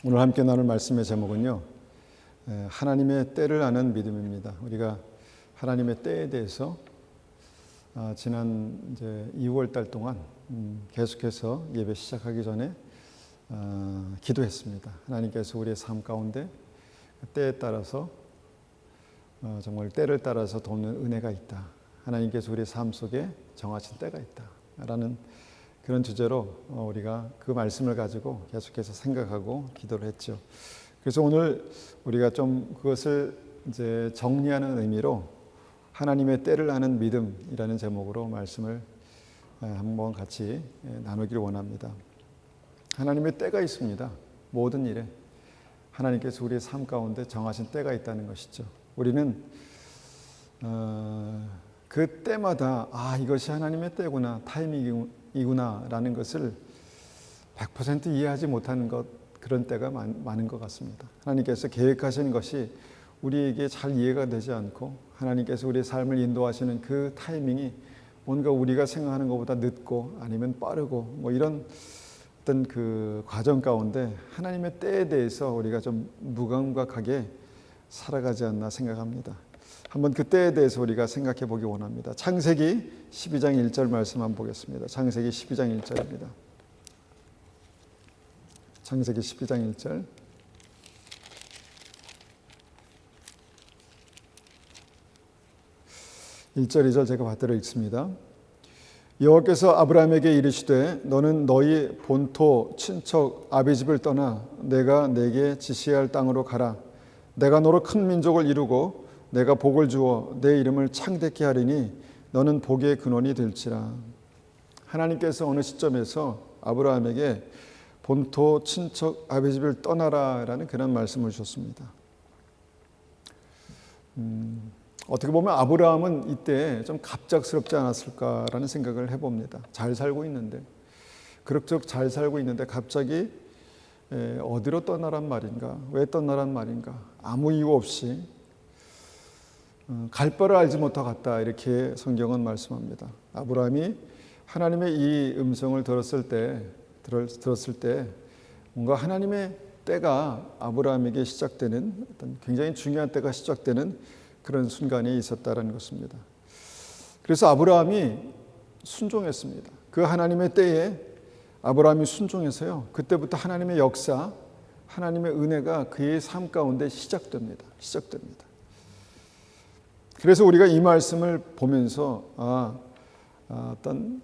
오늘 함께 나눌 말씀의 제목은요, 하나님의 때를 아는 믿음입니다. 우리가 하나님의 때에 대해서 지난 이제 2월 달 동안 계속해서 예배 시작하기 전에 기도했습니다. 하나님께서 우리의 삶 가운데 때에 따라서 정말 때를 따라서 돕는 은혜가 있다. 하나님께서 우리의 삶 속에 정하신 때가 있다라는 그런 주제로 우리가 그 말씀을 가지고 계속해서 생각하고 기도를 했죠. 그래서 오늘 우리가 좀 그것을 이제 정리하는 의미로 하나님의 때를 아는 믿음이라는 제목으로 말씀을 한번 같이 나누기를 원합니다. 하나님의 때가 있습니다. 모든 일에 하나님께서 우리의 삶 가운데 정하신 때가 있다는 것이죠. 우리는 그 때마다 이것이 하나님의 때구나, 타이밍이구나라는 것을 100% 이해하지 못하는 그런 때가 많은 것 같습니다. 하나님께서 계획하시는 것이 우리에게 잘 이해가 되지 않고 하나님께서 우리의 삶을 인도하시는 그 타이밍이 뭔가 우리가 생각하는 것보다 늦고 아니면 빠르고 이런 어떤 그 과정 가운데 하나님의 때에 대해서 우리가 좀 무감각하게 살아가지 않나 생각합니다. 한번 그 때에 대해서 우리가 생각해 보기 원합니다. 창세기 12장 1절 말씀 한번 보겠습니다. 창세기 12장 1절입니다. 창세기 12장 1절. (1절) 2절 제가 받들어 읽습니다. 여호와께서 아브라함에게 이르시되 너는 너희 본토 친척 아비집을 떠나 내가 내게 지시할 땅으로 가라. 내가 너로 큰 민족을 이루고 내가 복을 주어 내 이름을 창대케 하리니 너는 복의 근원이 될지라. 하나님께서 어느 시점에서 아브라함에게 본토 친척 아비집을 떠나라라는 그런 말씀을 주셨습니다. 어떻게 보면 아브라함은 이때 좀 갑작스럽지 않았을까라는 생각을 해봅니다. 잘 살고 있는데, 그럭저럭 잘 살고 있는데 갑자기 어디로 떠나란 말인가? 왜 떠나란 말인가? 아무 이유 없이 갈 바를 알지 못하고 갔다, 이렇게 성경은 말씀합니다. 아브라함이 하나님의 이 음성을 들었을 때 뭔가 하나님의 때가 아브라함에게 시작되는 어떤 굉장히 중요한 때가 시작되는 그런 순간이 있었다는 것입니다. 그래서 아브라함이 순종했습니다. 그 하나님의 때에 아브라함이 순종해서요, 그때부터 하나님의 역사, 하나님의 은혜가 그의 삶 가운데 시작됩니다. 그래서 우리가 이 말씀을 보면서 어떤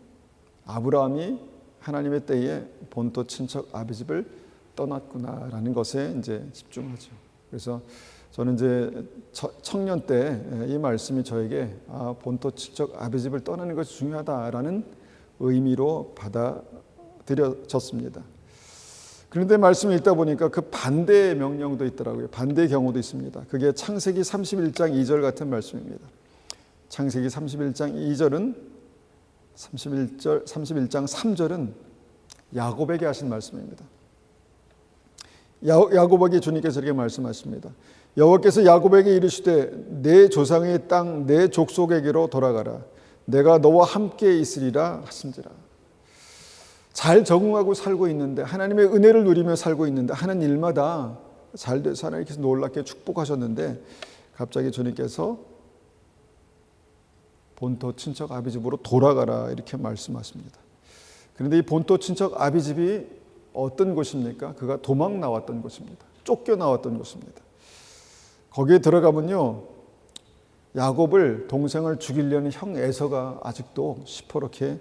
아브라함이 하나님의 때에 본토 친척 아비집을 떠났구나라는 것에 이제 집중하죠. 그래서 저는 이제 청년 때 이 말씀이 저에게 본토 친척 아비집을 떠나는 것이 중요하다라는 의미로 받아들여졌습니다. 그런데 말씀을 읽다 보니까 그 반대의 명령도 있더라고요. 반대의 경우도 있습니다. 그게 창세기 31장 2절 같은 말씀입니다. 창세기 31장 2절은 31장 3절은 야곱에게 하신 말씀입니다. 야곱에게 주님께서 이렇게 말씀하십니다. 여호와께서 야곱에게 이르시되 내 조상의 땅 내 족속에게로 돌아가라. 내가 너와 함께 있으리라 하신지라. 잘 적응하고 살고 있는데, 하나님의 은혜를 누리며 살고 있는데, 하는 일마다 잘 돼서 하나님께서 놀랍게 축복하셨는데 갑자기 주님께서 본토 친척 아비집으로 돌아가라, 이렇게 말씀하십니다. 그런데 이 본토 친척 아비집이 어떤 곳입니까? 그가 도망 나왔던 곳입니다. 쫓겨 나왔던 곳입니다. 거기에 들어가면요, 야곱을, 동생을 죽이려는 형 에서가 아직도 시퍼렇게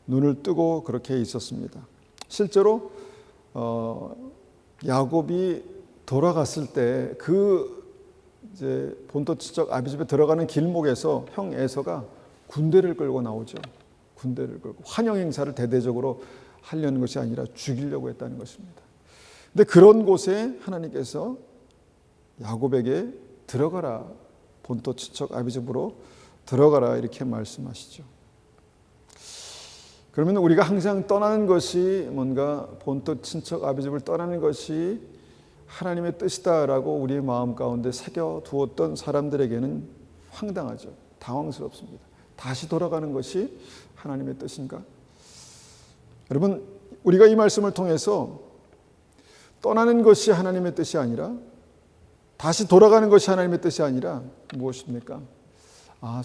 눈을 뜨고 그렇게 있었습니다. 실제로 야곱이 돌아갔을 때 그 이제 본토 친척 아비집에 들어가는 길목에서 형 에서가 군대를 끌고 나오죠. 군대를 끌고 환영 행사를 대대적으로 하려는 것이 아니라 죽이려고 했다는 것입니다. 근데 그런 곳에 하나님께서 야곱에게 들어가라, 본토 친척 아비집으로 들어가라, 이렇게 말씀하시죠. 그러면 우리가 항상 떠나는 것이 뭔가 본토 친척 아비집을 떠나는 것이 하나님의 뜻이다라고 우리의 마음 가운데 새겨두었던 사람들에게는 황당하죠. 당황스럽습니다. 다시 돌아가는 것이 하나님의 뜻인가? 여러분, 우리가 이 말씀을 통해서 떠나는 것이 하나님의 뜻이 아니라, 다시 돌아가는 것이 하나님의 뜻이 아니라 무엇입니까?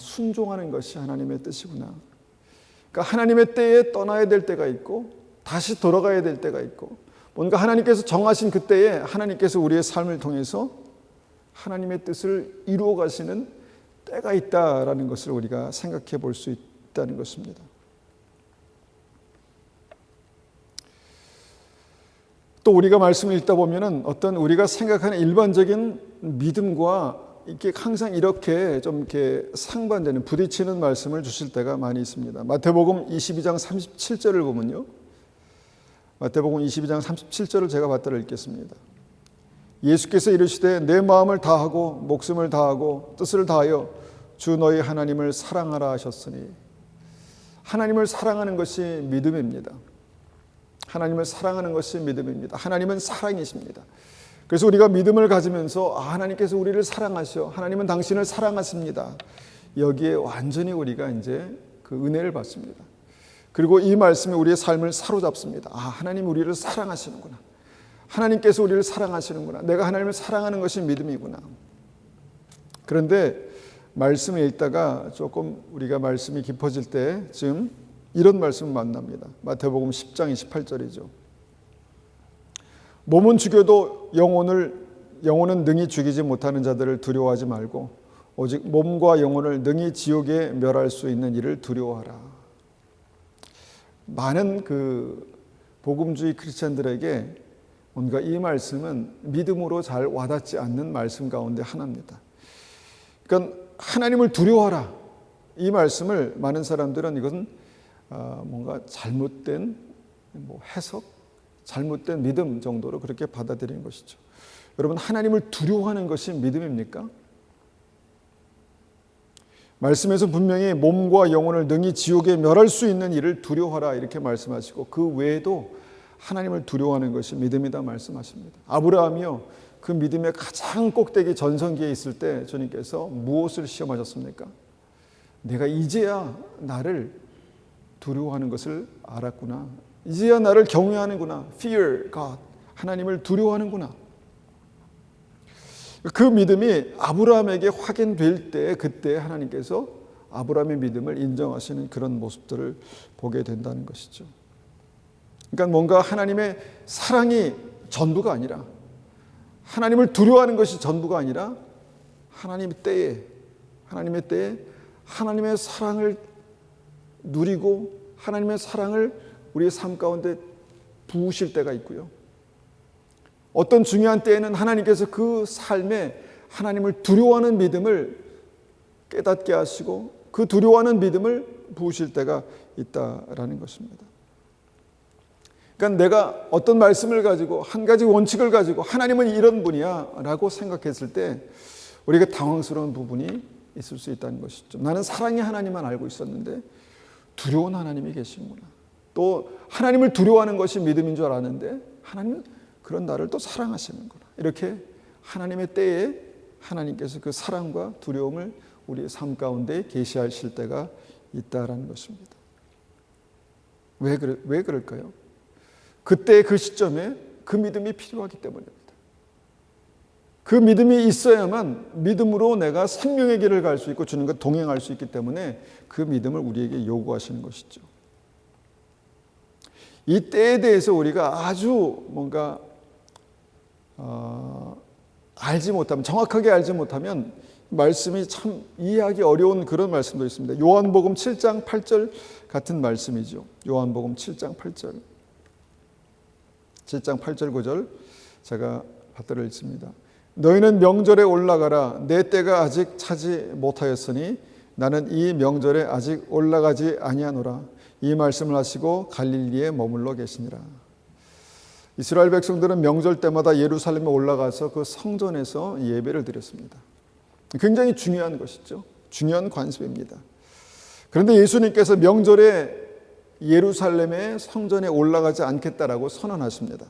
순종하는 것이 하나님의 뜻이구나. 그러니까 하나님의 때에 떠나야 될 때가 있고 다시 돌아가야 될 때가 있고, 뭔가 하나님께서 정하신 그 때에 하나님께서 우리의 삶을 통해서 하나님의 뜻을 이루어 가시는 때가 있다라는 것을 우리가 생각해 볼 수 있다는 것입니다. 또 우리가 말씀을 읽다 보면은 어떤 우리가 생각하는 일반적인 믿음과 이게 항상 이렇게 좀 이렇게 상반되는, 부딪히는 말씀을 주실 때가 많이 있습니다. 마태복음 22장 37절을 보면요. 마태복음 22장 37절을 제가 받들어 읽겠습니다. 예수께서 이르시되 내 마음을 다하고 목숨을 다하고 뜻을 다하여 주 너희 하나님을 사랑하라 하셨으니, 하나님을 사랑하는 것이 믿음입니다. 하나님을 사랑하는 것이 믿음입니다. 하나님은 사랑이십니다. 그래서 우리가 믿음을 가지면서 하나님께서 우리를 사랑하셔, 하나님은 당신을 사랑하십니다, 여기에 완전히 우리가 이제 그 은혜를 받습니다. 그리고 이 말씀이 우리의 삶을 사로잡습니다. 하나님 우리를 사랑하시는구나, 하나님께서 우리를 사랑하시는구나, 내가 하나님을 사랑하는 것이 믿음이구나. 그런데 말씀을 읽다가 조금 우리가 말씀이 깊어질 때쯤 이런 말씀을 만납니다. 마태복음 10장 28절이죠. 몸은 죽여도 영혼은 능히 죽이지 못하는 자들을 두려워하지 말고 오직 몸과 영혼을 능히 지옥에 멸할 수 있는 이를 두려워하라. 많은 그 복음주의 크리스찬들에게 뭔가 이 말씀은 믿음으로 잘 와닿지 않는 말씀 가운데 하나입니다. 그러니까 하나님을 두려워하라, 이 말씀을 많은 사람들은 이것은 뭔가 잘못된 해석, 잘못된 믿음 정도로 그렇게 받아들이는 것이죠. 여러분, 하나님을 두려워하는 것이 믿음입니까? 말씀에서 분명히 몸과 영혼을 능히 지옥에 멸할 수 있는 일을 두려워하라 이렇게 말씀하시고, 그 외에도 하나님을 두려워하는 것이 믿음이다 말씀하십니다. 아브라함이요, 그 믿음의 가장 꼭대기 전성기에 있을 때 주님께서 무엇을 시험하셨습니까? 내가 이제야 나를 두려워하는 것을 알았구나, 이제야 나를 경외하는구나, fear God, 하나님을 두려워하는구나. 그 믿음이 아브라함에게 확인될 때, 그때 하나님께서 아브라함의 믿음을 인정하시는 그런 모습들을 보게 된다는 것이죠. 그러니까 뭔가 하나님의 사랑이 전부가 아니라, 하나님을 두려워하는 것이 전부가 아니라, 하나님의 때에 하나님의 사랑을 누리고 하나님의 사랑을 우리의 삶 가운데 부으실 때가 있고요. 어떤 중요한 때에는 하나님께서 그 삶에 하나님을 두려워하는 믿음을 깨닫게 하시고 그 두려워하는 믿음을 부으실 때가 있다라는 것입니다. 그러니까 내가 어떤 말씀을 가지고 한 가지 원칙을 가지고 하나님은 이런 분이야 라고 생각했을 때 우리가 당황스러운 부분이 있을 수 있다는 것이죠. 나는 사랑의 하나님만 알고 있었는데 두려운 하나님이 계시구나. 또 하나님을 두려워하는 것이 믿음인 줄 알았는데 하나님은 그런 나를 또 사랑하시는구나. 이렇게 하나님의 때에 하나님께서 그 사랑과 두려움을 우리의 삶 가운데 계시하실 때가 있다라는 것입니다. 왜 그럴까요? 그때 그 시점에 그 믿음이 필요하기 때문입니다. 그 믿음이 있어야만 믿음으로 내가 생명의 길을 갈 수 있고 주님과 동행할 수 있기 때문에 그 믿음을 우리에게 요구하시는 것이죠. 이 때에 대해서 우리가 아주 뭔가 알지 못하면, 정확하게 알지 못하면 말씀이 참 이해하기 어려운 그런 말씀도 있습니다. 요한복음 7장 8절 같은 말씀이죠. 요한복음 7장 8절 8절 9절 제가 받들어 읽습니다. 너희는 명절에 올라가라. 내 때가 아직 차지 못하였으니 나는 이 명절에 아직 올라가지 아니하노라. 이 말씀을 하시고 갈릴리에 머물러 계시니라. 이스라엘 백성들은 명절 때마다 예루살렘에 올라가서 그 성전에서 예배를 드렸습니다. 굉장히 중요한 것이죠. 중요한 관습입니다. 그런데 예수님께서 명절에 예루살렘의 성전에 올라가지 않겠다라고 선언하십니다.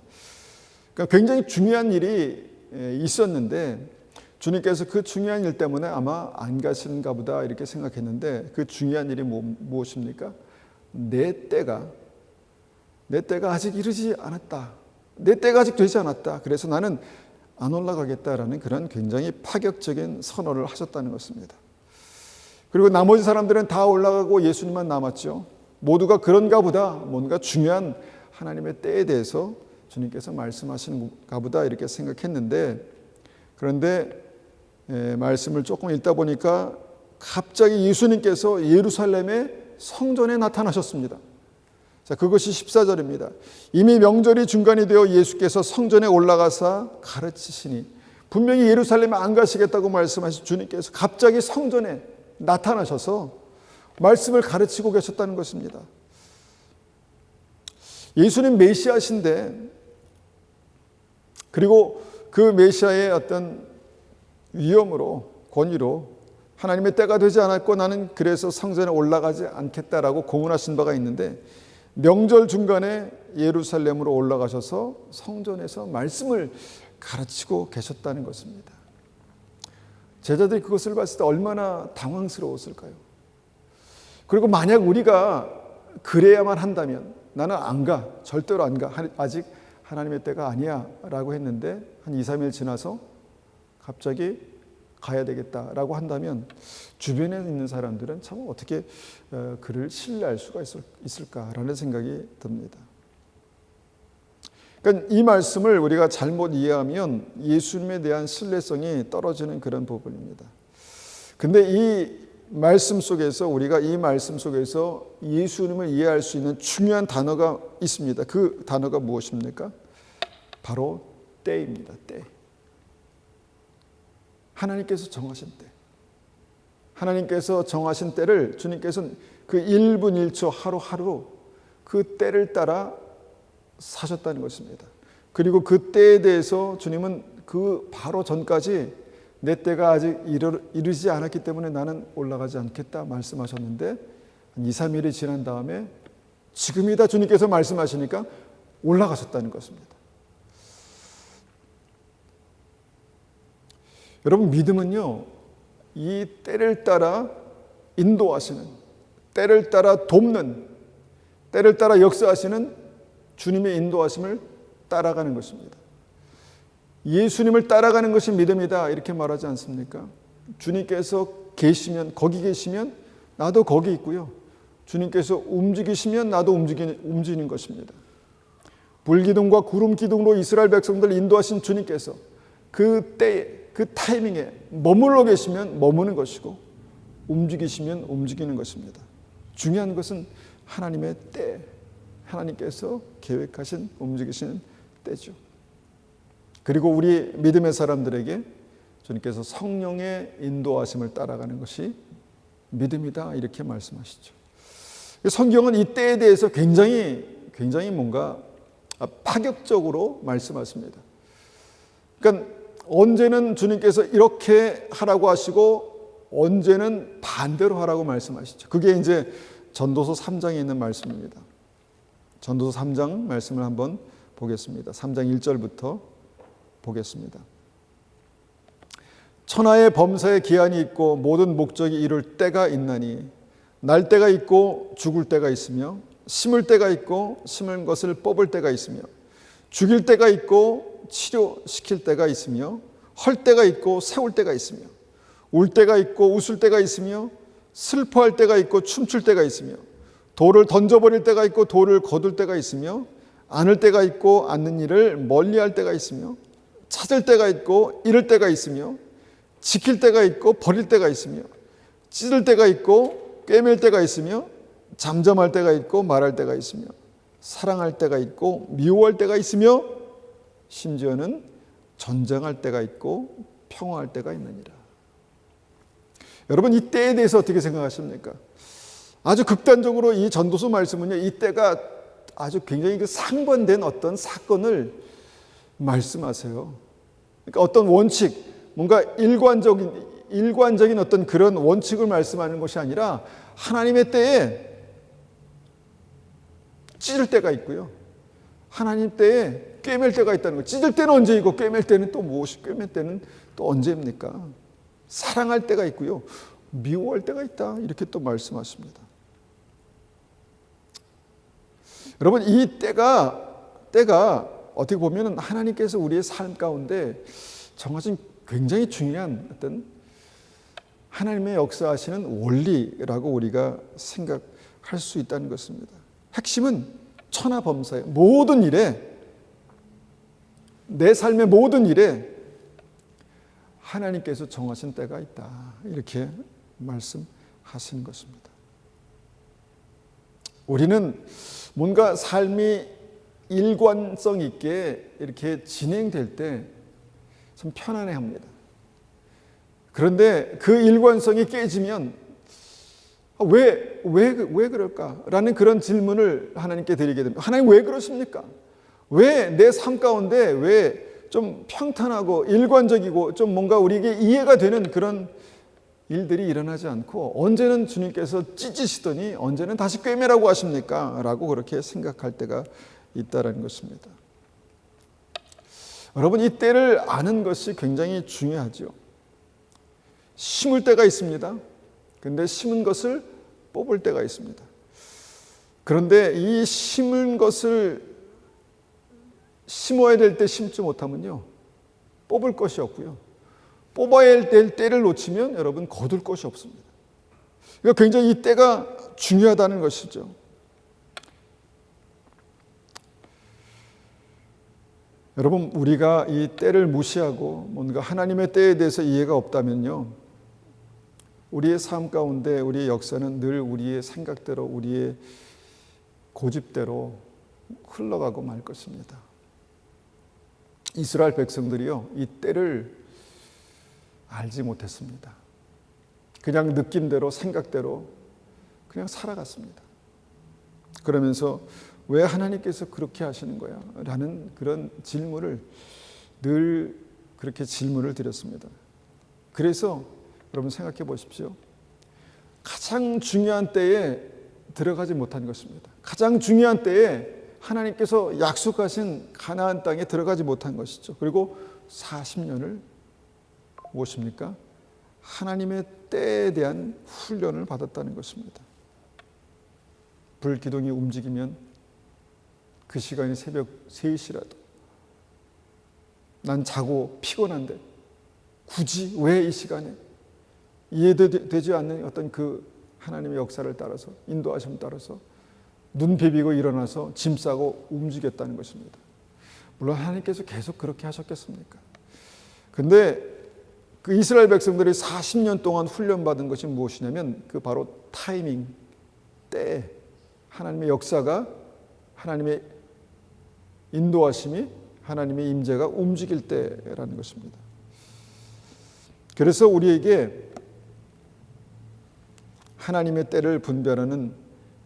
그러니까 굉장히 중요한 일이 있었는데 주님께서 그 중요한 일 때문에 아마 안 가시는가 보다 이렇게 생각했는데 그 중요한 일이 무엇입니까? 내 때가 아직 이르지 않았다. 내 때가 아직 되지 않았다. 그래서 나는 안 올라가겠다라는 그런 굉장히 파격적인 선언을 하셨다는 것입니다. 그리고 나머지 사람들은 다 올라가고 예수님만 남았죠. 모두가 그런가 보다, 뭔가 중요한 하나님의 때에 대해서 주님께서 말씀하시는가 보다 이렇게 생각했는데, 그런데 말씀을 조금 읽다 보니까 갑자기 예수님께서 예루살렘의 성전에 나타나셨습니다. 자, 그것이 14절입니다. 이미 명절이 중간이 되어 예수께서 성전에 올라가사 가르치시니, 분명히 예루살렘에 안 가시겠다고 말씀하신 주님께서 갑자기 성전에 나타나셔서 말씀을 가르치고 계셨다는 것입니다. 예수님 메시아신데, 그리고 그 메시아의 어떤 위엄으로, 권위로 하나님의 때가 되지 않았고 나는 그래서 성전에 올라가지 않겠다라고 공언하신 바가 있는데, 명절 중간에 예루살렘으로 올라가셔서 성전에서 말씀을 가르치고 계셨다는 것입니다. 제자들이 그것을 봤을 때 얼마나 당황스러웠을까요? 그리고 만약 우리가 그래야만 한다면 나는 안 가, 절대로 안 가, 아직 하나님의 때가 아니야 라고 했는데 한 2, 3일 지나서 갑자기 가야 되겠다라고 한다면 주변에 있는 사람들은 참 어떻게 그를 신뢰할 수가 있을까라는 생각이 듭니다. 그러니까 이 말씀을 우리가 잘못 이해하면 예수님에 대한 신뢰성이 떨어지는 그런 부분입니다. 근데 이 말씀 속에서, 우리가 이 말씀 속에서 예수님을 이해할 수 있는 중요한 단어가 있습니다. 그 단어가 무엇입니까? 바로 때입니다. 때. 하나님께서 정하신 때. 하나님께서 정하신 때를 주님께서는 그 1분 1초 하루하루 그 때를 따라 사셨다는 것입니다. 그리고 그 때에 대해서 주님은 그 바로 전까지 내 때가 아직 이르지 않았기 때문에 나는 올라가지 않겠다 말씀하셨는데, 한 2, 3일이 지난 다음에 지금이다 주님께서 말씀하시니까 올라가셨다는 것입니다. 여러분, 믿음은요, 이 때를 따라 인도하시는, 때를 따라 돕는, 때를 따라 역사하시는 주님의 인도하심을 따라가는 것입니다. 예수님을 따라가는 것이 믿음이다 이렇게 말하지 않습니까? 주님께서 계시면, 거기 계시면 나도 거기 있고요. 주님께서 움직이시면 나도 움직이는 것입니다. 불기둥과 구름기둥으로 이스라엘 백성들을 인도하신 주님께서 그 때에, 그 타이밍에 머물러 계시면 머무는 것이고 움직이시면 움직이는 것입니다. 중요한 것은 하나님의 때, 하나님께서 계획하신 움직이시는 때죠. 그리고 우리 믿음의 사람들에게 주님께서 성령의 인도하심을 따라가는 것이 믿음이다 이렇게 말씀하시죠. 성경은 이 때에 대해서 굉장히 뭔가 파격적으로 말씀하십니다. 그러니까 언제는 주님께서 이렇게 하라고 하시고 언제는 반대로 하라고 말씀하시죠. 그게 이제 전도서 3장에 있는 말씀입니다. 전도서 3장 말씀을 한번 보겠습니다. 3장 1절부터 보겠습니다. 천하의 범사에 기한이 있고 모든 목적이 이룰 때가 있나니 날 때가 있고 죽을 때가 있으며 심을 때가 있고 심은 것을 뽑을 때가 있으며 죽일 때가 있고 치료시킬 때가 있으며 헐 때가 있고 세울 때가 있으며 울 때가 있고 웃을 때가 있으며 슬퍼할 때가 있고 춤출 때가 있으며 돌을 던져버릴 때가 있고 돌을 거둘 때가 있으며 안을 때가 있고 않는 일을 멀리할 때가 있으며 찾을 때가 있고 잃을 때가 있으며 지킬 때가 있고 버릴 때가 있으며 찢을 때가 있고 꿰맬 때가 있으며 잠잠할 때가 있고 말할 때가 있으며 사랑할 때가 있고 미워할 때가 있으며 심지어는 전쟁할 때가 있고 평화할 때가 있느니라. 여러분, 이 때에 대해서 어떻게 생각하십니까? 아주 극단적으로 이 전도서 말씀은요, 이 때가 아주 굉장히 그 상반된 어떤 사건을 말씀하세요. 그러니까 어떤 원칙, 뭔가 일관적인 어떤 그런 원칙을 말씀하는 것이 아니라 하나님의 때에 찢을 때가 있고요. 하나님 때에 꿰맬 때가 있다는 거예요. 찢을 때는 언제이고 꿰맬 때는 또 무엇이, 꿰맬 때는 또 언제입니까? 사랑할 때가 있고요. 미워할 때가 있다. 이렇게 또 말씀하십니다. 여러분, 이 때가 어떻게 보면 하나님께서 우리의 삶 가운데 정하신 굉장히 중요한 어떤 하나님의 역사하시는 원리라고 우리가 생각할 수 있다는 것입니다. 핵심은 천하범사예요. 모든 일에, 내 삶의 모든 일에 하나님께서 정하신 때가 있다, 이렇게 말씀하시는 것입니다. 우리는 뭔가 삶이 일관성 있게 이렇게 진행될 때 참 편안해합니다. 그런데 그 일관성이 깨지면 왜 그럴까라는 그런 질문을 하나님께 드리게 됩니다. 하나님, 왜 그러십니까? 왜 내 삶 가운데 왜 좀 평탄하고 일관적이고 좀 뭔가 우리에게 이해가 되는 그런 일들이 일어나지 않고 언제는 주님께서 찢으시더니 언제는 다시 꿰매라고 하십니까? 라고 그렇게 생각할 때가 있다는 것입니다. 여러분, 이 때를 아는 것이 굉장히 중요하죠. 심을 때가 있습니다. 그런데 심은 것을 뽑을 때가 있습니다. 그런데 이 심은 것을 심어야 될 때 심지 못하면요, 뽑을 것이 없고요, 뽑아야 될 때를 놓치면 여러분 거둘 것이 없습니다. 그러니까 굉장히 이 때가 중요하다는 것이죠. 여러분, 우리가 이 때를 무시하고 뭔가 하나님의 때에 대해서 이해가 없다면요, 우리의 삶 가운데 우리의 역사는 늘 우리의 생각대로, 우리의 고집대로 흘러가고 말 것입니다. 이스라엘 백성들이요, 이 때를 알지 못했습니다. 그냥 느낌대로, 생각대로 그냥 살아갔습니다. 그러면서 왜 하나님께서 그렇게 하시는 거야? 라는 그런 질문을 늘 그렇게 질문을 드렸습니다. 그래서 여러분 생각해 보십시오. 가장 중요한 때에 들어가지 못한 것입니다. 가장 중요한 때에 하나님께서 약속하신 가나안 땅에 들어가지 못한 것이죠. 그리고 40년을 무엇입니까? 하나님의 때에 대한 훈련을 받았다는 것입니다. 불기둥이 움직이면 그 시간이 새벽 3시라도 난 자고 피곤한데 굳이 왜 이 시간에 이해되지 않는 어떤 그 하나님의 역사를 따라서, 인도하심을 따라서 눈 비비고 일어나서 짐 싸고 움직였다는 것입니다. 물론 하나님께서 계속 그렇게 하셨겠습니까? 근데 그 이스라엘 백성들이 40년 동안 훈련받은 것이 무엇이냐면 그 바로 타이밍, 때, 하나님의 역사가, 하나님의 인도하심이, 하나님의 임재가 움직일 때라는 것입니다. 그래서 우리에게 하나님의 때를 분별하는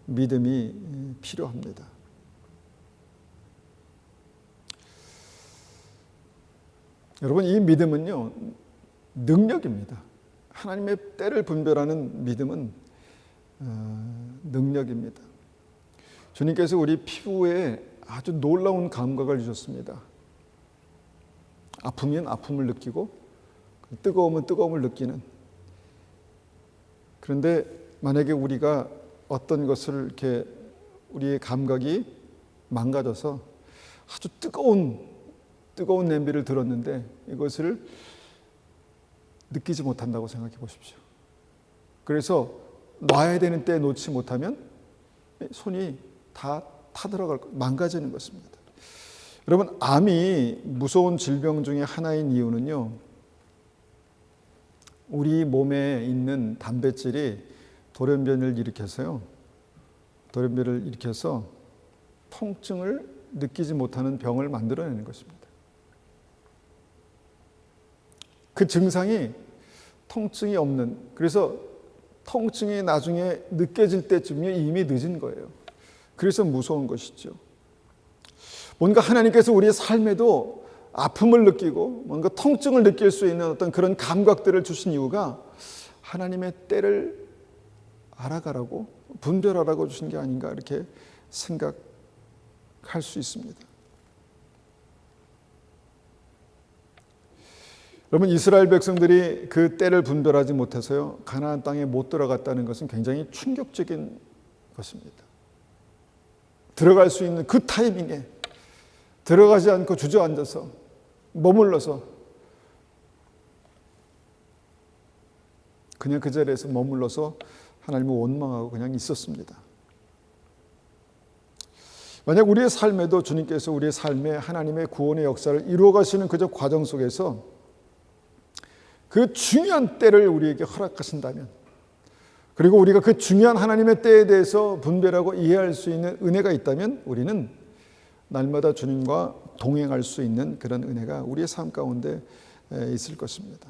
믿음이 필요합니다. 여러분, 이 믿음은요, 능력입니다. 하나님의 때를 분별하는 믿음은 능력입니다. 주님께서 우리 피부에 아주 놀라운 감각을 주셨습니다. 아프면 아픔을 느끼고 뜨거우면 뜨거움을 느끼는. 그런데 만약에 우리가 어떤 것을 이렇게 우리의 감각이 망가져서 아주 뜨거운 냄비를 들었는데 이것을 느끼지 못한다고 생각해 보십시오. 그래서 놔야 되는 때에 놓지 못하면 손이 다 타들어갈, 망가지는 것입니다. 여러분, 암이 무서운 질병 중에 하나인 이유는요, 우리 몸에 있는 단백질이 돌연변이를 일으켜서요, 돌연변이를 일으켜서 통증을 느끼지 못하는 병을 만들어내는 것입니다. 그 증상이 통증이 없는, 그래서 통증이 나중에 느껴질 때쯤에 이미 늦은 거예요. 그래서 무서운 것이죠. 뭔가 하나님께서 우리의 삶에도 아픔을 느끼고 뭔가 통증을 느낄 수 있는 어떤 그런 감각들을 주신 이유가 하나님의 때를 알아가라고, 분별하라고 주신 게 아닌가, 이렇게 생각할 수 있습니다. 여러분, 이스라엘 백성들이 그 때를 분별하지 못해서요, 가나안 땅에 못 들어갔다는 것은 굉장히 충격적인 것입니다. 들어갈 수 있는 그 타이밍에 들어가지 않고 주저앉아서 머물러서 그냥 그 자리에서 머물러서 하나님을 원망하고 그냥 있었습니다. 만약 우리의 삶에도 주님께서 우리의 삶에 하나님의 구원의 역사를 이루어 가시는 그 과정 속에서 그 중요한 때를 우리에게 허락하신다면, 그리고 우리가 그 중요한 하나님의 때에 대해서 분별하고 이해할 수 있는 은혜가 있다면 우리는 날마다 주님과 동행할 수 있는 그런 은혜가 우리의 삶 가운데 있을 것입니다.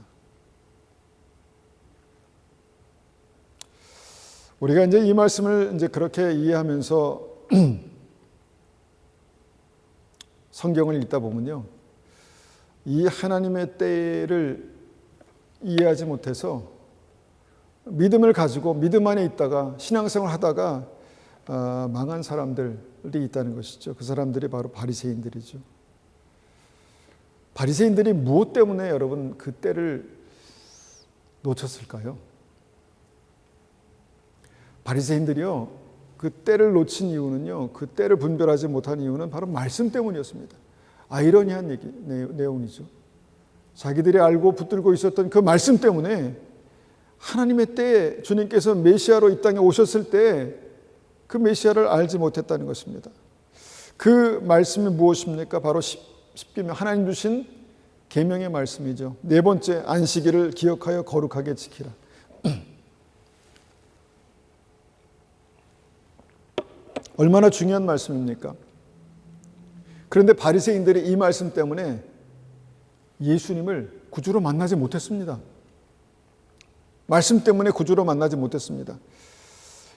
우리가 이제 이 말씀을 이제 그렇게 이해하면서 성경을 읽다 보면요, 이 하나님의 때를 이해하지 못해서 믿음을 가지고 믿음 안에 있다가 신앙생활 하다가 망한 사람들이 있다는 것이죠. 그 사람들이 바로 바리새인들이죠. 바리새인들이 무엇 때문에 여러분 그 때를 놓쳤을까요? 바리새인들이요, 그 때를 놓친 이유는요, 그 때를 분별하지 못한 이유는 바로 말씀 때문이었습니다. 아이러니한 내용이죠. 자기들이 알고 붙들고 있었던 그 말씀 때문에 하나님의 때에 주님께서 메시아로 이 땅에 오셨을 때 그 메시아를 알지 못했다는 것입니다. 그 말씀이 무엇입니까? 바로 십계명, 하나님 주신 계명의 말씀이죠. 네 번째, 안식일을 기억하여 거룩하게 지키라. 얼마나 중요한 말씀입니까? 그런데 바리새인들이 이 말씀 때문에 예수님을 구주로 만나지 못했습니다. 말씀 때문에 구주로 만나지 못했습니다.